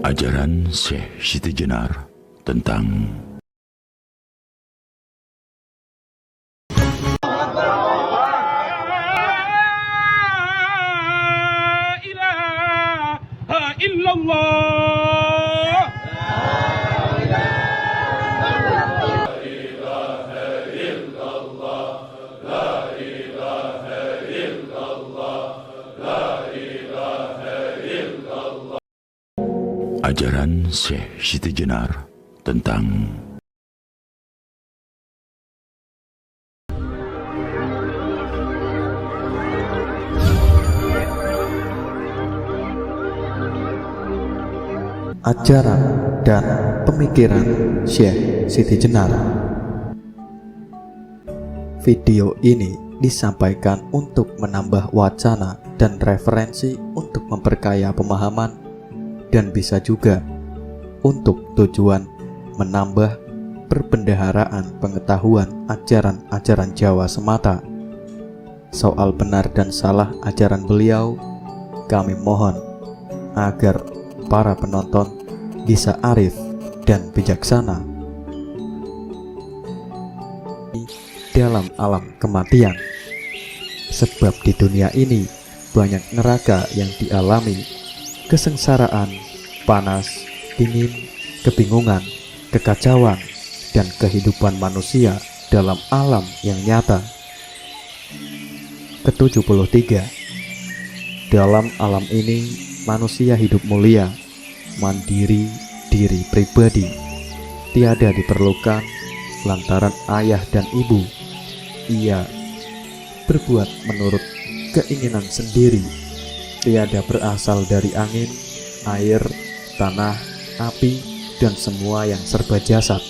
Ajaran Syekh Siti Jenar tentang ajaran Syekh Siti Jenar tentang ajaran dan pemikiran Syekh Siti Jenar. Video ini disampaikan untuk menambah wacana dan referensi untuk memperkaya pemahaman, dan bisa juga untuk tujuan menambah perbendaharaan pengetahuan ajaran-ajaran Jawa semata. Soal benar dan salah ajaran beliau, kami mohon agar para penonton bisa arif dan bijaksana dalam alam kematian. Sebab di dunia ini banyak neraka yang dialami, kesengsaraan, panas, dingin, kebingungan, kekacauan, dan kehidupan manusia dalam alam yang nyata. Ke-73. Dalam alam ini manusia hidup mulia, mandiri, diri pribadi, tiada diperlukan lantaran ayah dan ibu. Ia berbuat menurut keinginan sendiri, tiada berasal dari angin, air, tanah, api, dan semua yang serba jasad.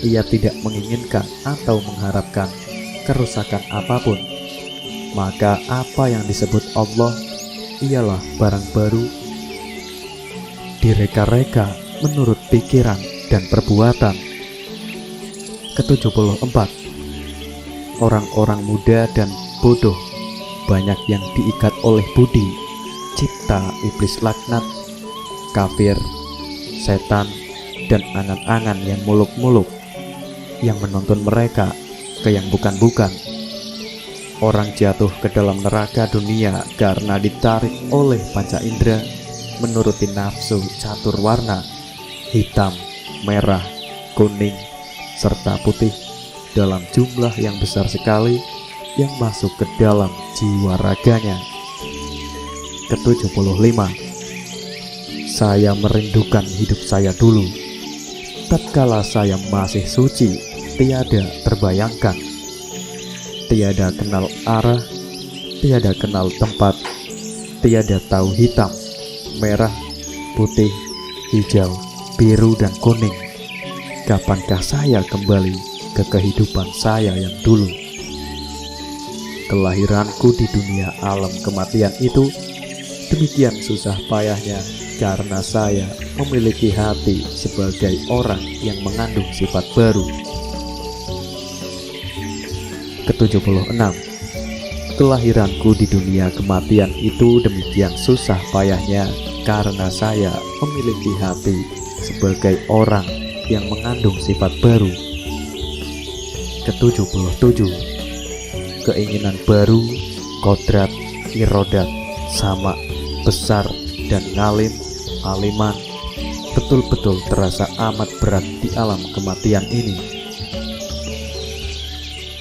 Ia tidak menginginkan atau mengharapkan kerusakan apapun. Maka apa yang disebut Allah ialah barang baru, direka-reka menurut pikiran dan perbuatan. Ke-74. Orang-orang muda dan bodoh banyak yang diikat oleh budi, cipta iblis laknat, kafir, setan, dan angan-angan yang muluk-muluk yang menuntun mereka ke yang bukan-bukan. Orang jatuh ke dalam neraka dunia karena ditarik oleh panca indera menuruti nafsu catur warna, hitam, merah, kuning, serta putih dalam jumlah yang besar sekali yang masuk ke dalam jiwa raganya. Ke-75. Saya merindukan hidup saya dulu, tatkala saya masih suci, tiada terbayangkan, tiada kenal arah, tiada kenal tempat, tiada tahu hitam, merah, putih, hijau, biru, dan kuning. Kapankah saya kembali ke kehidupan saya yang dulu? Kelahiranku di dunia alam kematian itu demikian susah payahnya karena saya memiliki hati sebagai orang yang mengandung sifat baru. Ke-76. Kelahiranku di dunia kematian itu demikian susah payahnya karena saya memiliki hati sebagai orang yang mengandung sifat baru. Ke-77. Keinginan baru, kodrat, irodat, sama, besar, dan ngalim, aliman, betul-betul terasa amat berat di alam kematian ini.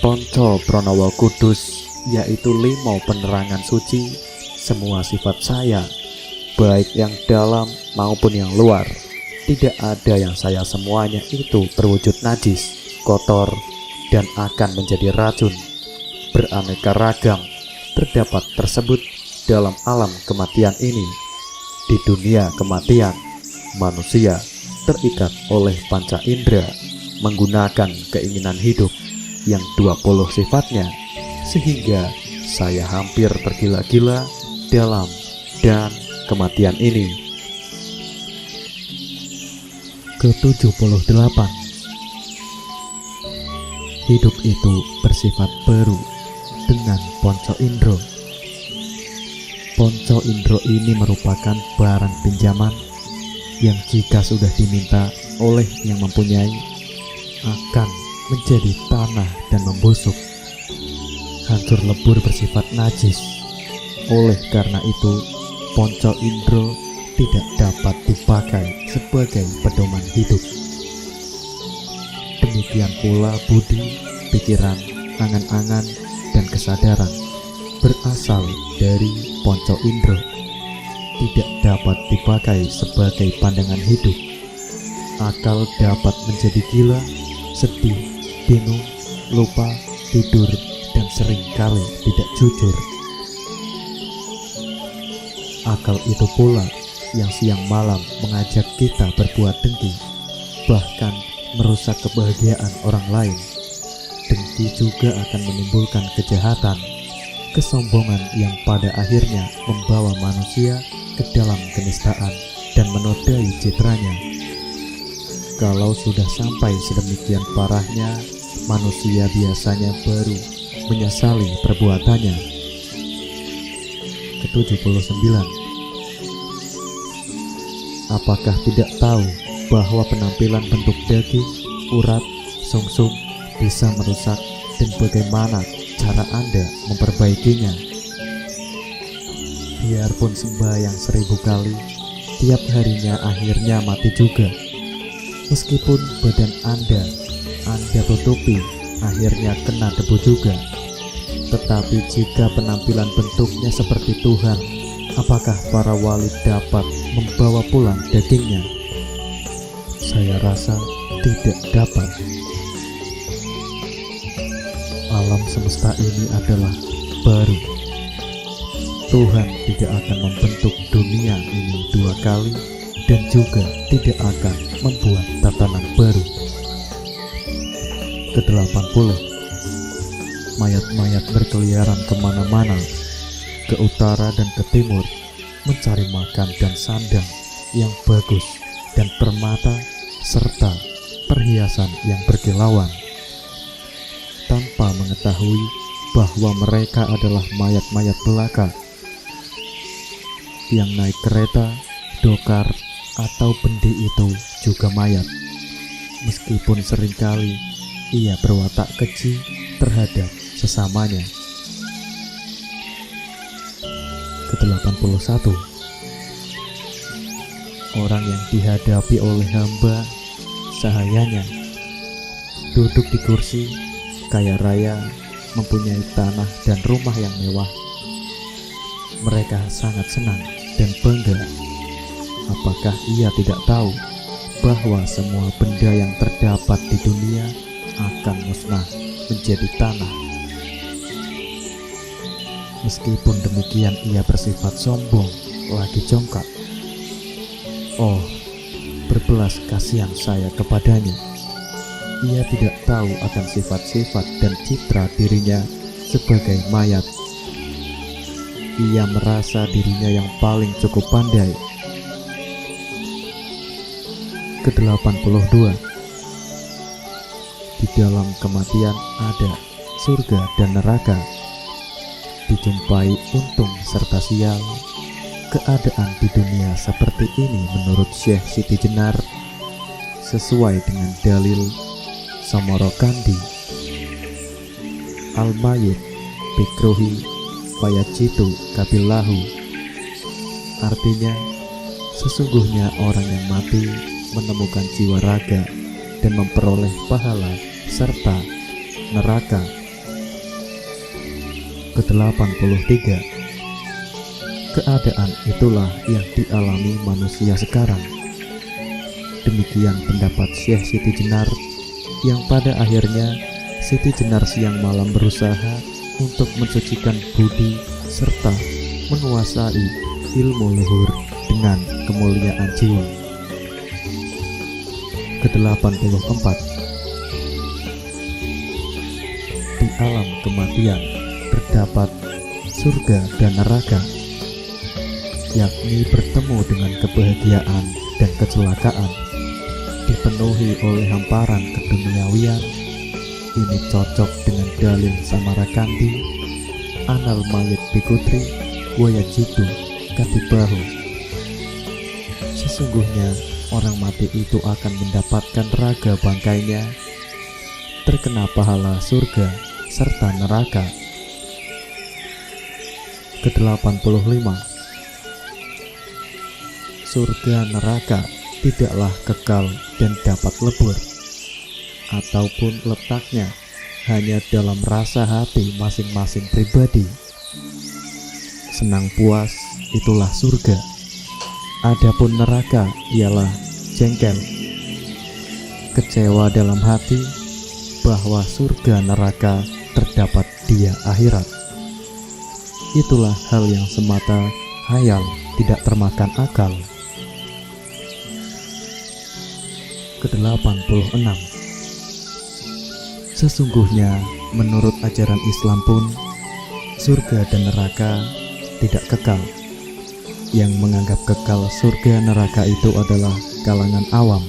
Ponco Pronowo Kudus, yaitu 5 penerangan suci, semua sifat saya, baik yang dalam maupun yang luar, tidak ada yang saya semuanya itu berwujud najis, kotor, dan akan menjadi racun. Beraneka ragam terdapat tersebut dalam alam kematian ini. Di dunia kematian, manusia terikat oleh panca indera menggunakan keinginan hidup yang 20 sifatnya, sehingga saya hampir tergila-gila dalam dan kematian ini. ke-78. Hidup itu bersifat baru dengan Ponco Indro. Ponco Indro ini merupakan barang pinjaman yang jika sudah diminta oleh yang mempunyai akan menjadi tanah dan membusuk, hancur lebur, bersifat najis. Oleh karena itu, Ponco Indro tidak dapat dipakai sebagai pedoman hidup. Demikian pula budi, pikiran, angan-angan, dan kesadaran berasal dari Ponco Indro tidak dapat dipakai sebagai pandangan hidup. Akal dapat menjadi gila, sedih, bingung, lupa, tidur, dan seringkali tidak jujur. Akal itu pula yang siang malam mengajak kita berbuat dengki, bahkan merusak kebahagiaan orang lain. Dengki juga akan menimbulkan kejahatan, kesombongan yang pada akhirnya membawa manusia ke dalam kenistaan dan menodai citranya. Kalau sudah sampai sedemikian parahnya, manusia biasanya baru menyesali perbuatannya. Ke-79. Apakah tidak tahu bahwa penampilan bentuk daging, urat, sungsum bisa merusak, dan bagaimana cara Anda memperbaikinya? Biarpun sembahyang 1000 kali, tiap harinya akhirnya mati juga. Meskipun badan Anda tutupi, akhirnya kena debu juga. Tetapi jika penampilan bentuknya seperti Tuhan, apakah para wali dapat membawa pulang dagingnya? Saya rasa tidak dapat. Alam semesta ini adalah baru. Tuhan tidak akan membentuk dunia ini 2 kali dan juga tidak akan membuat tatanan baru. Ke-80. Mayat-mayat berkeliaran kemana-mana, ke utara dan ke timur, mencari makan dan sandang yang bagus dan permata serta perhiasan yang berkilauan, tanpa mengetahui bahwa mereka adalah mayat-mayat belaka yang naik kereta, dokar, atau bendi itu juga mayat, meskipun seringkali ia berwatak keji terhadap sesamanya. Ke-81. Orang yang dihadapi oleh hamba sahayanya duduk di kursi, kaya raya, mempunyai tanah dan rumah yang mewah. Mereka sangat senang dan bangga. Apakah ia tidak tahu bahwa semua benda yang terdapat di dunia akan musnah menjadi tanah? Meskipun demikian, ia bersifat sombong, lagi jongkak. Oh, berbelas kasihan saya kepadanya. Ia tidak tahu akan sifat-sifat dan citra dirinya sebagai mayat. Ia merasa dirinya yang paling cukup pandai. Ke-82. Di dalam kematian ada surga dan neraka. Dijumpai untung serta sial. Keadaan di dunia seperti ini menurut Syekh Siti Jenar sesuai dengan dalil Samarokandi. Al-Mayyit Bikrohi Fayajitu Kabillahu. Artinya, sesungguhnya orang yang mati menemukan jiwa raga dan memperoleh pahala serta neraka. Ke-83. Keadaan itulah yang dialami manusia sekarang. Demikian pendapat Syekh Siti Jenar, yang pada akhirnya Siti Jenar siang malam berusaha untuk mensucikan budi serta menguasai ilmu luhur dengan kemuliaan jiwa. Ke-84. Di alam kematian terdapat surga dan neraka, yakni bertemu dengan kebahagiaan dan kecelakaan. Di dipenuhi oleh hamparan keduniawian. Ini cocok dengan dalil Samarakanti, anal mayit bikutri wayajidu katibahu. Sesungguhnya orang mati itu akan mendapatkan raga bangkainya, terkena pahala surga serta neraka. Ke-85. Surga neraka tidaklah kekal dan dapat lebur, ataupun letaknya hanya dalam rasa hati masing-masing pribadi. Senang puas itulah surga, adapun neraka ialah jengkel, kecewa dalam hati bahwa surga neraka terdapat di akhirat. Itulah hal yang semata hayal, tidak termakan akal. Ke-86. Sesungguhnya menurut ajaran Islam pun surga dan neraka tidak kekal. Yang menganggap kekal surga neraka itu adalah kalangan awam.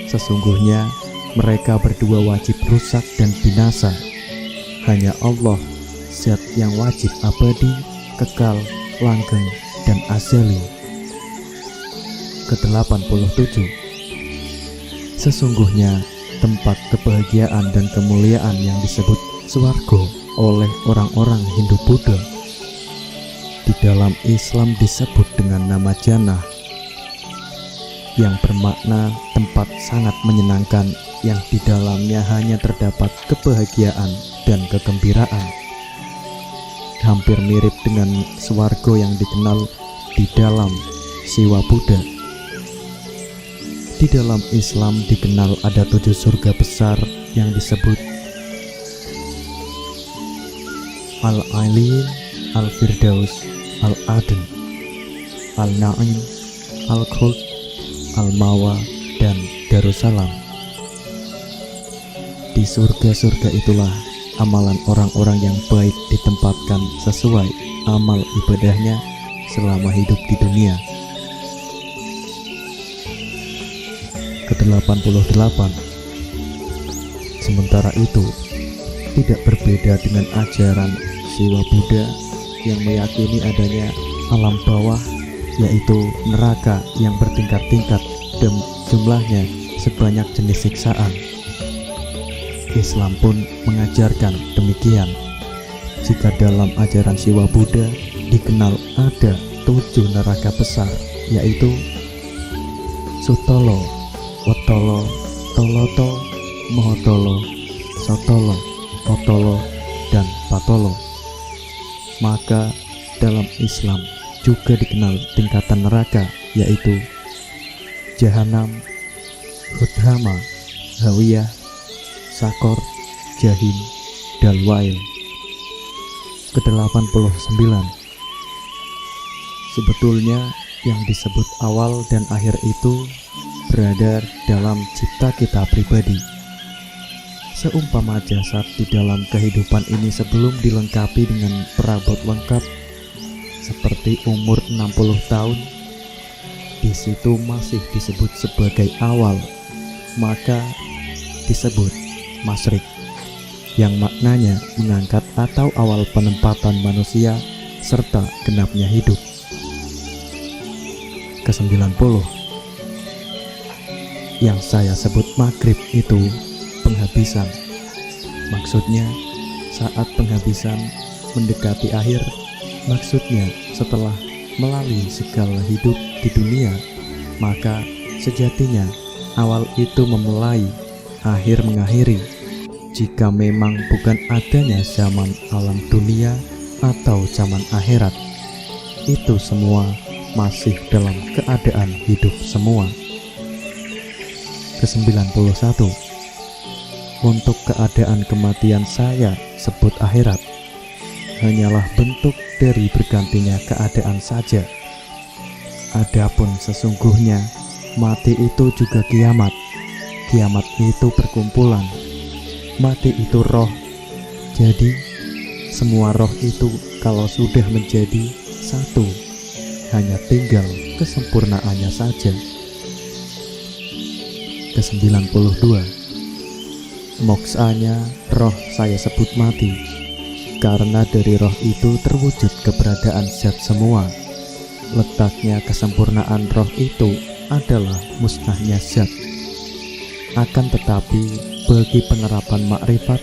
Sesungguhnya mereka berdua wajib rusak dan binasa. Hanya Allah zat yang wajib abadi, kekal, langgeng, dan azali. Ke-87. Sesungguhnya tempat kebahagiaan dan kemuliaan yang disebut swarga oleh orang-orang Hindu Buddha di dalam Islam disebut dengan nama Jannah, yang bermakna tempat sangat menyenangkan yang di dalamnya hanya terdapat kebahagiaan dan kegembiraan. Hampir mirip dengan swarga yang dikenal di dalam Siwa Buddha. Di dalam Islam dikenal ada 7 surga besar yang disebut Al-Ailin, Al-Firdaus, Al-Adn, Al-Na'im, Al-Khuld, Al-Mawa, dan Darussalam. Di surga-surga itulah amalan orang-orang yang baik ditempatkan sesuai amal ibadahnya selama hidup di dunia. Ke-88. Sementara itu tidak berbeda dengan ajaran Siwa Buddha yang meyakini adanya alam bawah, yaitu neraka yang bertingkat-tingkat dan jumlahnya sebanyak jenis siksaan. Islam pun mengajarkan demikian. Jika dalam ajaran Siwa Buddha dikenal ada 7 neraka besar, yaitu Sutolo, Wetolo, Toloto, Mohotolo, Sotolo, Otolo, dan Patolo. Maka dalam Islam juga dikenal tingkatan neraka, yaitu Jahanam, Hudhama, Hawiyah, Sakor, Jahim, Dalwail. Ke-89. Sebetulnya yang disebut awal dan akhir itu berada dalam cipta kita pribadi. Seumpama jasad di dalam kehidupan ini sebelum dilengkapi dengan perabot lengkap seperti umur 60 tahun, di situ masih disebut sebagai awal, maka disebut masyrik, yang maknanya mengangkat atau awal penempatan manusia serta genapnya hidup. Ke-90. Yang saya sebut maghrib itu penghabisan. Maksudnya saat penghabisan mendekati akhir, maksudnya setelah melalui segala hidup di dunia, maka sejatinya awal itu memulai, akhir mengakhiri. Jika memang bukan adanya zaman alam dunia atau zaman akhirat, itu semua masih dalam keadaan hidup semua. Ke-91. Untuk keadaan kematian saya sebut akhirat, hanyalah bentuk dari bergantinya keadaan saja. Adapun sesungguhnya mati itu juga kiamat. Kiamat itu perkumpulan, mati itu roh. Jadi semua roh itu kalau sudah menjadi satu, hanya tinggal kesempurnaannya saja. Ke-92, moksanya roh saya sebut mati, karena dari roh itu terwujud keberadaan zat semua. Letaknya kesempurnaan roh itu adalah musnahnya zat. Akan tetapi bagi penerapan makrifat,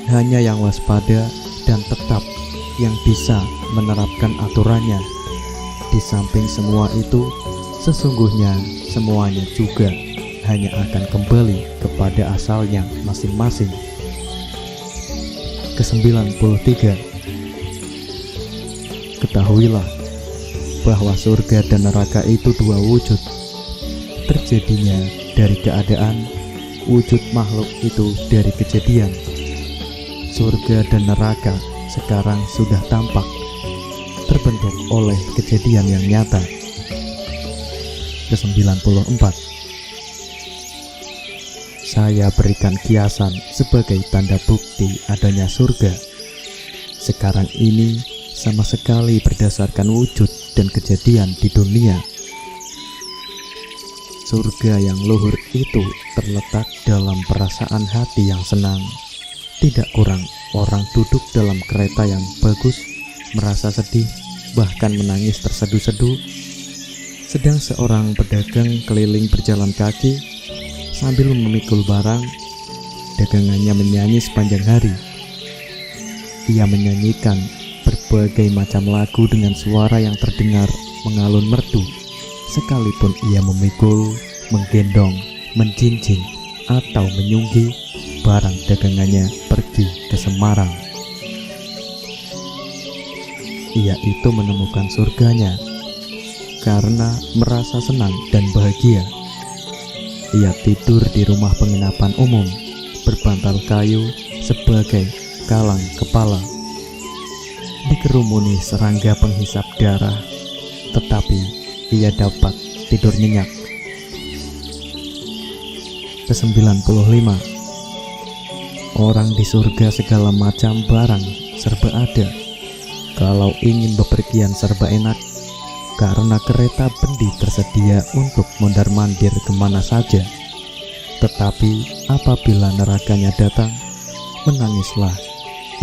hanya yang waspada dan tetap yang bisa menerapkan aturannya. Di samping semua itu, sesungguhnya semuanya juga hanya akan kembali kepada asalnya masing-masing. Ke-93, ketahuilah bahwa surga dan neraka itu dua wujud. Terjadinya dari keadaan, wujud makhluk itu dari kejadian. Surga dan neraka sekarang sudah tampak, terbentuk oleh kejadian yang nyata. Ke-94, saya berikan kiasan sebagai tanda bukti adanya surga. Sekarang ini sama sekali berdasarkan wujud dan kejadian di dunia. Surga yang luhur itu terletak dalam perasaan hati yang senang. Tidak kurang orang duduk dalam kereta yang bagus, merasa sedih, bahkan menangis terseduh-seduh. Sedang seorang pedagang keliling berjalan kaki sambil memikul barang, dagangannya menyanyi sepanjang hari. Ia menyanyikan berbagai macam lagu dengan suara yang terdengar mengalun merdu, sekalipun ia memikul, menggendong, menjinjing, atau menyunggi barang dagangannya pergi ke Semarang. Ia itu menemukan surganya karena merasa senang dan bahagia. Ia tidur di rumah penginapan umum, berbantal kayu sebagai kalang kepala. Dikerumuni serangga penghisap darah, tetapi ia dapat tidur nyenyak. Ke-95, orang di surga segala macam barang serba ada. Kalau ingin bepergian serba enak, karena kereta bendi tersedia untuk mondar-mandir kemana saja. Tetapi apabila nerakanya datang, menangislah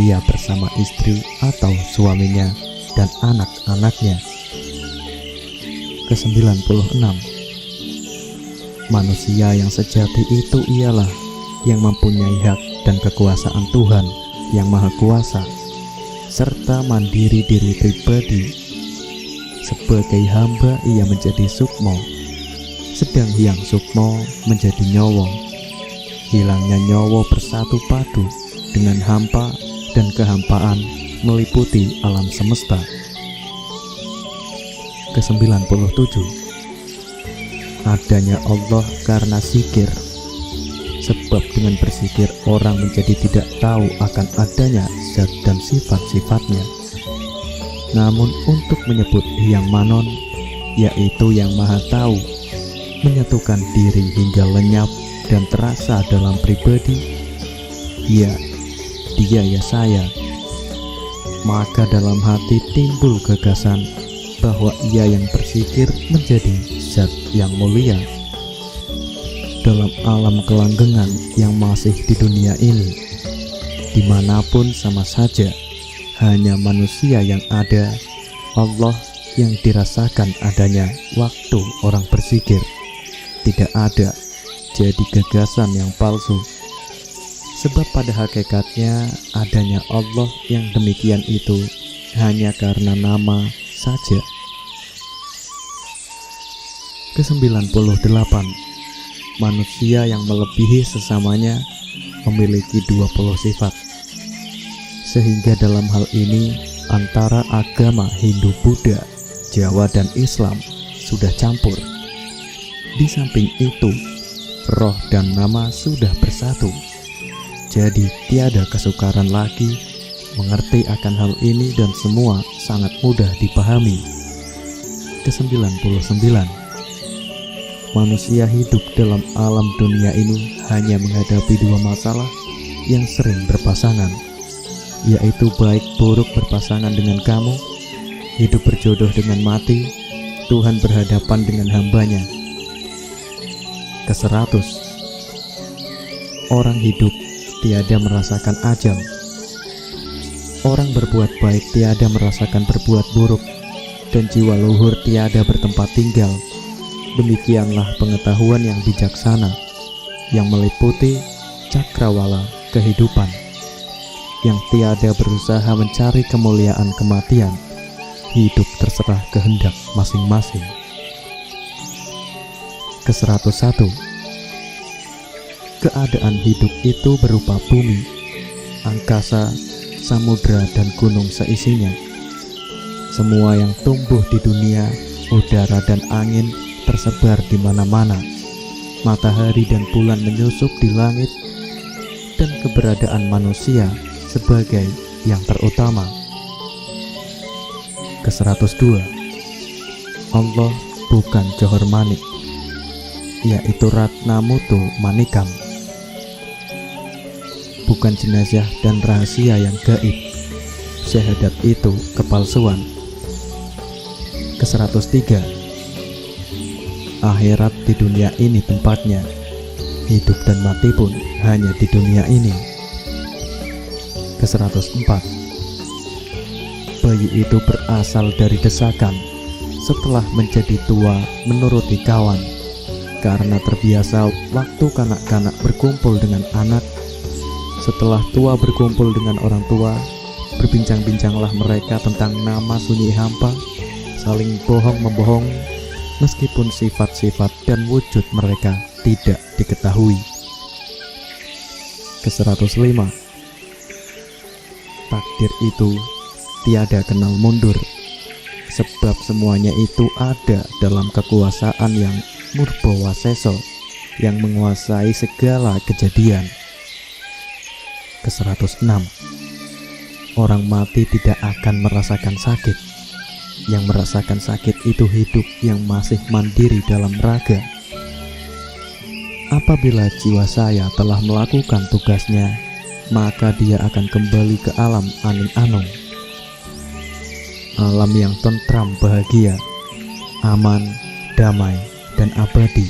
ia bersama istri atau suaminya dan anak-anaknya. Ke-96, manusia yang sejati itu ialah yang mempunyai hak dan kekuasaan Tuhan yang Maha Kuasa, serta mandiri diri pribadi. Sebagai hamba ia menjadi sukmo, sedang yang sukmo menjadi nyowo. Hilangnya nyowo bersatu padu dengan hampa, dan kehampaan meliputi alam semesta. Ke-97, adanya Allah karena zikir. Sebab dengan berzikir orang menjadi tidak tahu akan adanya zat dan sifat-sifatnya. Namun untuk menyebut yang manon, yaitu yang maha tahu, menyatukan diri hingga lenyap dan terasa dalam pribadi, ya, dia ya saya. Maka dalam hati timbul gagasan bahwa ia yang berzikir menjadi zat yang mulia. Dalam alam kelanggengan yang masih di dunia ini, dimanapun sama saja, hanya manusia yang ada, Allah yang dirasakan adanya waktu orang berzikir. Tidak ada jadi gagasan yang palsu. Sebab pada hakikatnya adanya Allah yang demikian itu hanya karena nama saja. Ke-98, manusia yang melebihi sesamanya memiliki 20 sifat. Sehingga dalam hal ini antara agama Hindu, Buddha, Jawa dan Islam sudah campur. Di samping itu, roh dan nama sudah bersatu. Jadi tiada kesukaran lagi mengerti akan hal ini dan semua sangat mudah dipahami. Ke-99, manusia hidup dalam alam dunia ini hanya menghadapi dua masalah yang sering berpasangan, yaitu baik buruk berpasangan dengan kamu, hidup berjodoh dengan mati, Tuhan berhadapan dengan hambanya. Ke-100, Orang hidup tiada merasakan ajal. Orang berbuat baik tiada merasakan berbuat buruk, dan jiwa luhur tiada bertempat tinggal. Demikianlah pengetahuan yang bijaksana, yang meliputi cakrawala kehidupan, yang tiada berusaha mencari kemuliaan kematian. Hidup terserah kehendak masing-masing. Ke-101. Keadaan hidup itu berupa bumi, angkasa, samudra, dan gunung seisinya. Semua yang tumbuh di dunia, udara dan angin tersebar di mana-mana. Matahari dan bulan menyusup di langit, dan keberadaan manusia sebagai yang terutama. Ke-102. Allah bukan Johor Manik, yaitu Ratna Mutu Manikam. Bukan jenazah dan rahasia yang gaib. Syahadat itu kepalsuan. Ke-103. Akhirat di dunia ini tempatnya. Hidup dan mati pun hanya di dunia ini. Ke-104. Bayi itu berasal dari desakan. Setelah menjadi tua menuruti kawan. Karena terbiasa waktu kanak-kanak berkumpul dengan anak. Setelah tua berkumpul dengan orang tua, berbincang-bincanglah mereka tentang nama sunyi hampa, saling bohong-membohong, meskipun sifat-sifat dan wujud mereka tidak diketahui. Ke-105. Takdir itu tiada kenal mundur, sebab semuanya itu ada dalam kekuasaan yang Murbawaseso, yang menguasai segala kejadian. Ke-106. Orang mati tidak akan merasakan sakit. Yang merasakan sakit itu hidup yang masih mandiri dalam raga. Apabila jiwa saya telah melakukan tugasnya, maka dia akan kembali ke alam aning-anung, alam yang tentram bahagia, aman, damai, dan abadi.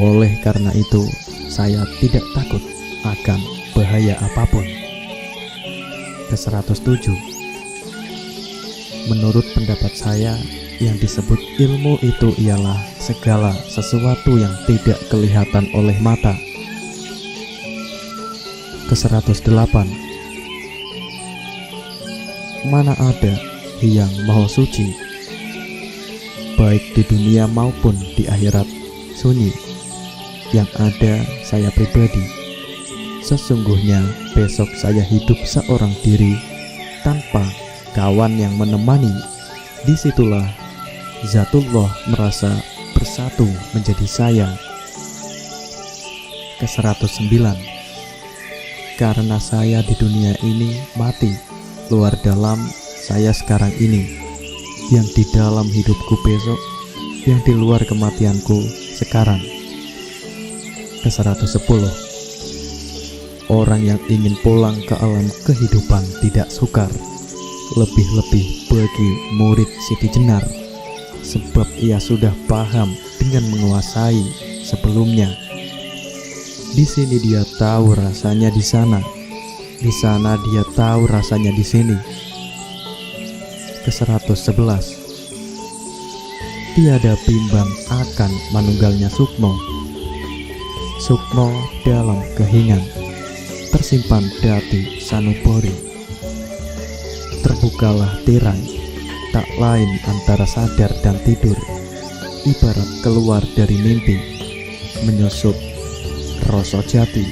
Oleh karena itu, saya tidak takut akan bahaya apapun. Ke-107. Menurut pendapat saya, yang disebut ilmu itu ialah segala sesuatu yang tidak kelihatan oleh mata. Ke-108. Mana ada yang maha suci, baik di dunia maupun di akhirat, sunyi. Yang ada saya pribadi. Sesungguhnya besok saya hidup seorang diri tanpa kawan yang menemani. Disitulah Zatullah merasa bersatu menjadi saya. Ke-109. Karena saya di dunia ini mati, luar dalam saya sekarang ini, yang di dalam hidupku besok, yang di luar kematianku sekarang. Ke-110. Orang yang ingin pulang ke alam kehidupan tidak sukar, lebih-lebih bagi murid Siti Jenar, sebab ia sudah paham dengan menguasai sebelumnya. Di sini dia tahu rasanya di sana dia tahu rasanya di sini. Ke-111. Tiada bimbang akan manunggalnya Sukmo. Sukmo dalam kehingan, tersimpan dati sanubori. Terbukalah tirai, tak lain antara sadar dan tidur, ibarat keluar dari mimpi, menyusup rasa jati.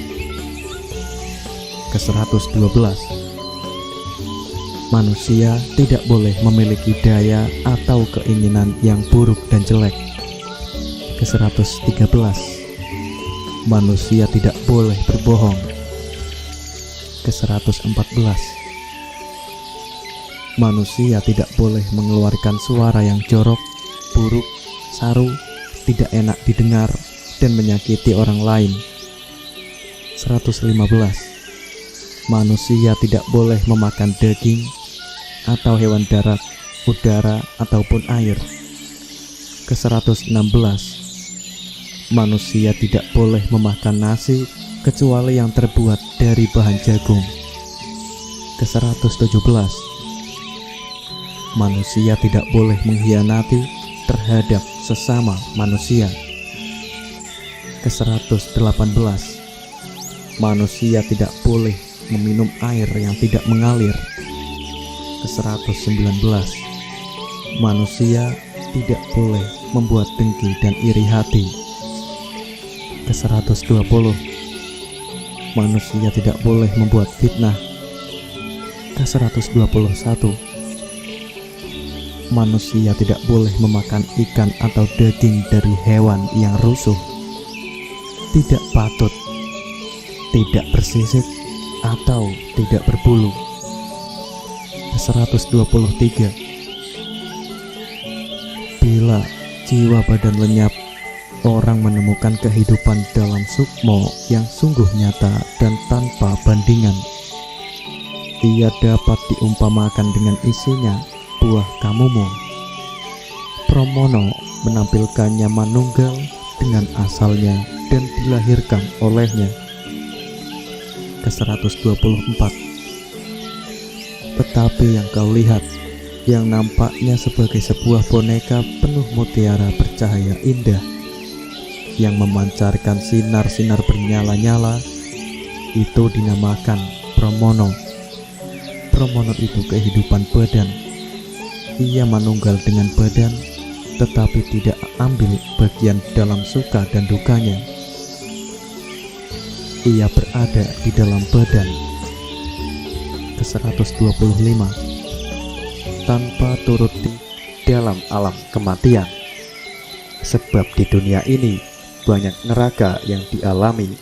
Ke-112. Manusia tidak boleh memiliki daya atau keinginan yang buruk dan jelek. Ke-113. Manusia tidak boleh berbohong. Ke-114. Manusia tidak boleh mengeluarkan suara yang jorok, buruk, saru, tidak enak didengar, dan menyakiti orang lain. 115. Manusia tidak boleh memakan daging atau hewan darat, udara, ataupun air. Ke-116. Manusia tidak boleh memakan nasi, kecuali yang terbuat dari bahan jagung. Ke-117, manusia tidak boleh mengkhianati terhadap sesama manusia. Ke-118, manusia tidak boleh meminum air yang tidak mengalir. Ke-119, manusia tidak boleh membuat dengki dan iri hati. Ke-120, manusia tidak boleh membuat fitnah. Ke-121, manusia tidak boleh memakan ikan atau daging dari hewan yang rusuh, tidak patut, tidak bersisik, atau tidak berbulu. Ke-123, bila jiwa badan lenyap, orang menemukan kehidupan dalam sukmo yang sungguh nyata dan tanpa bandingan. Ia dapat diumpamakan dengan isinya buah kamumu. Pramono menampilkannya manunggal dengan asalnya dan dilahirkan olehnya. Ke-124, tetapi yang kau lihat, yang nampaknya sebagai sebuah boneka penuh mutiara bercahaya indah, yang memancarkan sinar-sinar bernyala-nyala, itu dinamakan pramono. Pramono itu kehidupan badan. Ia manunggal dengan badan, tetapi tidak ambil bagian dalam suka dan dukanya. Ia berada di dalam badan. Ke-125, tanpa turut di dalam alam kematian. Sebab di dunia ini banyak neraka yang dialami,